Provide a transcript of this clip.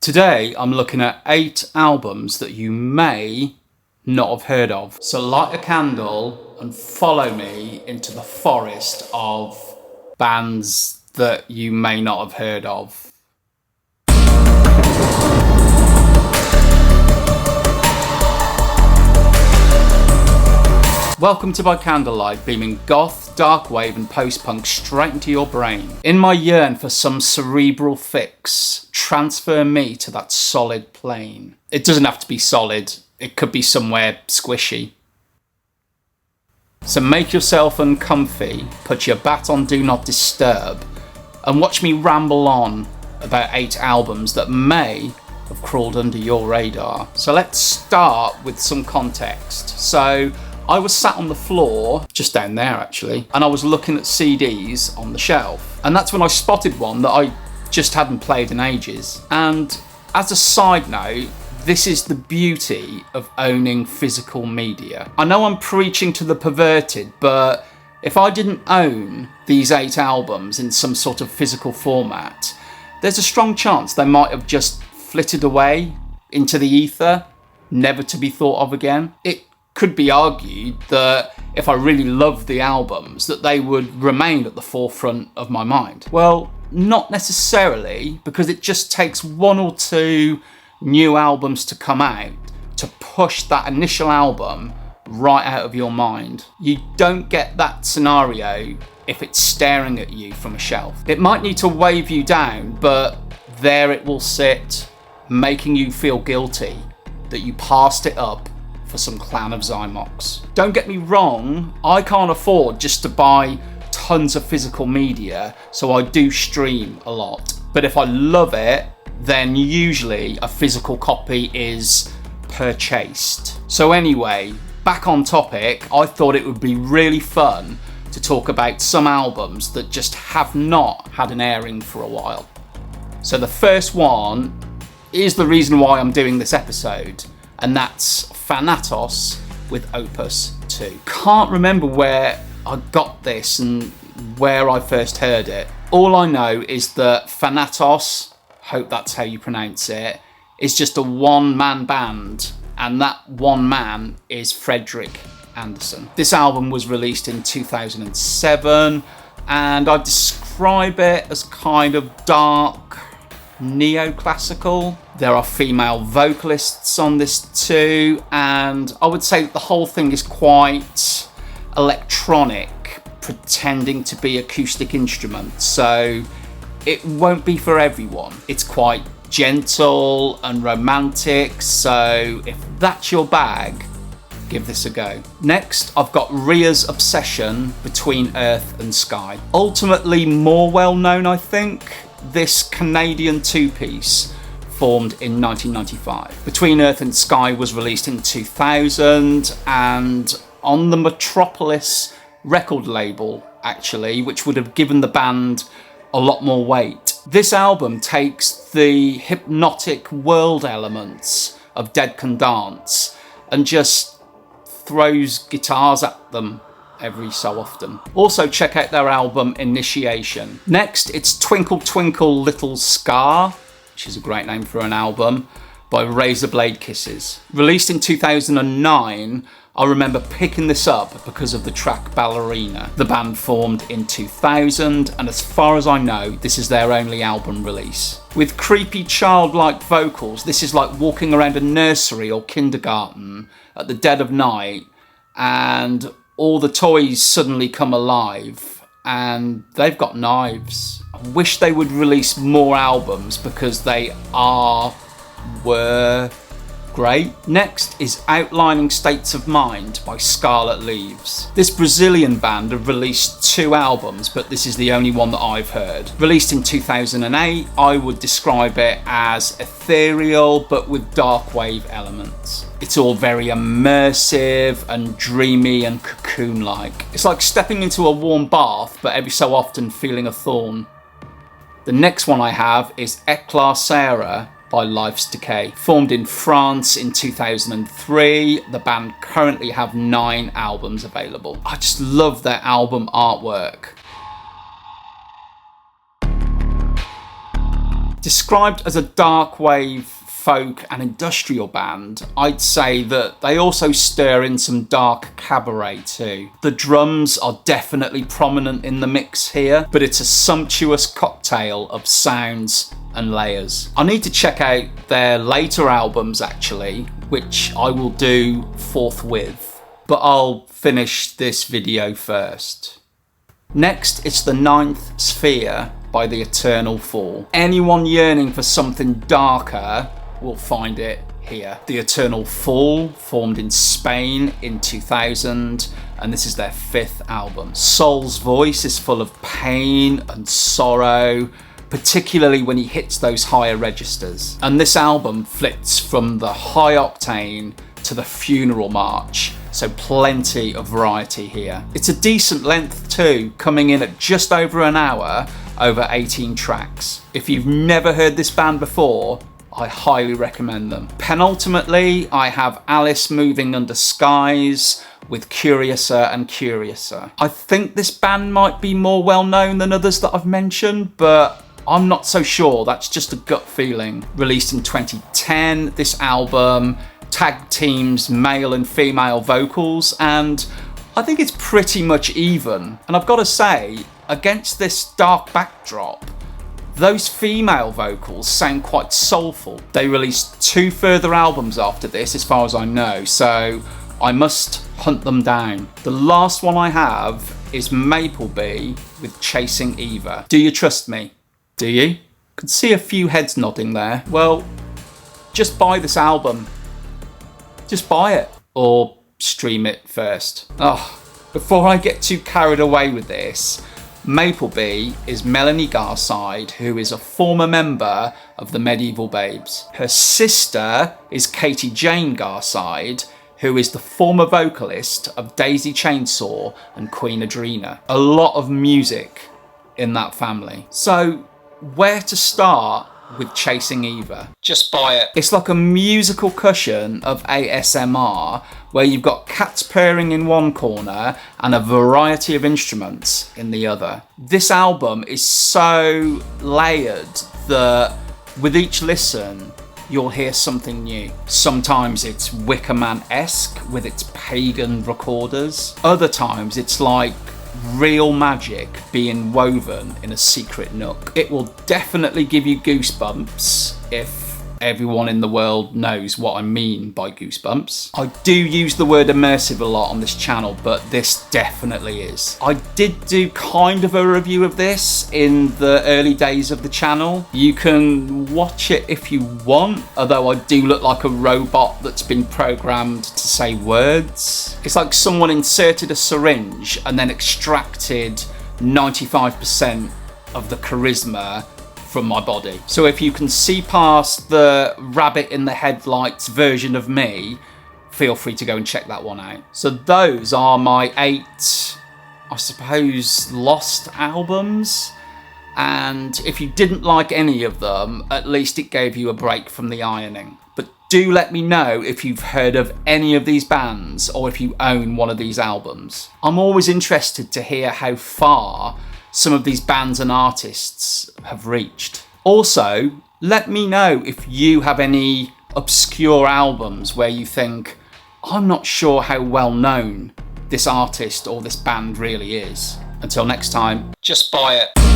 Today I'm looking at 8 albums that you may not have heard of. So light a candle and follow me into the forest of bands that you may not have heard of. Welcome to By Candlelight, beaming goth, dark wave and post-punk straight into your brain. In my yearn for some cerebral fix, transfer me to that solid plane. It doesn't have to be solid, it could be somewhere squishy. So make yourself uncomfy, put your bat on Do Not Disturb, and watch me ramble on about 8 albums that may have crawled under your radar. So let's start with some context. So I was sat on the floor, just down there actually, and I was looking at CDs on the shelf. And that's when I spotted one that I just hadn't played in ages. And as a side note, this is the beauty of owning physical media. I know I'm preaching to the perverted, but if I didn't own these 8 albums in some sort of physical format, there's a strong chance they might have just flitted away into the ether, never to be thought of again. It could be argued that if I really loved the albums, that they would remain at the forefront of my mind. Well, not necessarily, because it just takes 1 or 2 new albums to come out to push that initial album right out of your mind. You don't get that scenario if it's staring at you from a shelf. It might need to wave you down, but there it will sit, making you feel guilty that you passed it up for some clan of Zymox. Don't get me wrong, I can't afford just to buy tons of physical media, so I do stream a lot. But if I love it, then usually a physical copy is purchased. So anyway, back on topic, I thought it would be really fun to talk about some albums that just have not had an airing for a while. So the first one is the reason why I'm doing this episode, and that's Fanatos with Opus 2. Can't remember where I got this and where I first heard it. All I know is that Fanatos, hope that's how you pronounce it, is just a one-man band, and that one man is Fredrik Andersson. This album was released in 2007, and I describe it as kind of dark, neoclassical. There are female vocalists on this too, and I would say that the whole thing is quite electronic, pretending to be acoustic instruments, so it won't be for everyone. It's quite gentle and romantic, so if that's your bag, give this a go. Next, I've got Ria's Obsession, Between Earth and Sky. Ultimately more well known, I think. This Canadian 2-piece formed in 1995. Between Earth and Sky was released in 2000 and on the Metropolis record label, actually, which would have given the band a lot more weight. This album takes the hypnotic world elements of Dead Can Dance and just throws guitars at them every so often. Also check out their album Initiation. Next, it's Twinkle Twinkle Little Scar, which is a great name for an album, by Razer Blade Kisses. Released in 2009, I remember picking this up because of the track Ballerina. The band formed in 2000, and as far as I know, this is their only album release. With creepy childlike vocals, this is like walking around a nursery or kindergarten at the dead of night, and all the toys suddenly come alive and they've got knives. I wish they would release more albums because they were great. Next is Outlining States of Mind by Scarlet Leaves. This Brazilian band have released 2 albums, but this is the only one that I've heard. Released in 2008, I would describe it as ethereal but with dark wave elements. It's all very immersive and dreamy and cocoon-like. It's like stepping into a warm bath, but every so often feeling a thorn. The next one I have is Eclar Sera by Life's Decay. Formed in France in 2003, the band currently have 9 albums available. I just love their album artwork. Described as a dark wave, folk and industrial band, I'd say that they also stir in some dark cabaret too. The drums are definitely prominent in the mix here, but it's a sumptuous cocktail of sounds and layers. I need to check out their later albums actually, which I will do forthwith, but I'll finish this video first. Next, it's the Ninth Sphere by The Eternal Fall. Anyone yearning for something darker will find it here. The Eternal Fall formed in Spain in 2000, and this is their 5th album. Soul's voice is full of pain and sorrow, particularly when he hits those higher registers. And this album flits from the high octane to the funeral march, so plenty of variety here. It's a decent length too, coming in at just over an hour, over 18 tracks. If you've never heard this band before, I highly recommend them. Penultimately, I have Alice Moving Under Skies with Curiouser and Curiouser. I think this band might be more well known than others that I've mentioned, but I'm not so sure. That's just a gut feeling. Released in 2010, this album tag teams male and female vocals, and I think it's pretty much even. And I've got to say, against this dark backdrop, those female vocals sound quite soulful. They released 2 further albums after this, as far as I know, so I must hunt them down. The last one I have is Maplebee with Chasing Eva. Do you trust me? Do you? Could see a few heads nodding there. Well, just buy this album. Just buy it. Or stream it first. Before I get too carried away with this, Maplebee is Melanie Garside, who is a former member of the Medieval Babes. Her sister is Katie Jane Garside, who is the former vocalist of Daisy Chainsaw and Queen Adrena. A lot of music in that family. So, where to start with Chasing Eva? Just buy it. It's like a musical cushion of ASMR, where you've got cats purring in one corner and a variety of instruments in the other. This album is so layered that with each listen, you'll hear something new. Sometimes it's Wicker Man-esque with its pagan recorders. Other times it's like real magic being woven in a secret nook. It will definitely give you goosebumps if everyone in the world knows what I mean by goosebumps. I do use the word immersive a lot on this channel, but this definitely is. I did do kind of a review of this in the early days of the channel. You can watch it if you want, although I do look like a robot that's been programmed to say words. It's like someone inserted a syringe and then extracted 95% of the charisma from my body. So if you can see past the rabbit in the headlights version of me, feel free to go and check that one out. So those are my 8, I suppose, lost albums. And if you didn't like any of them, at least it gave you a break from the ironing. But do let me know if you've heard of any of these bands or if you own one of these albums. I'm always interested to hear how far some of these bands and artists have reached. Also, let me know if you have any obscure albums where you think, I'm not sure how well known this artist or this band really is. Until next time, just buy it.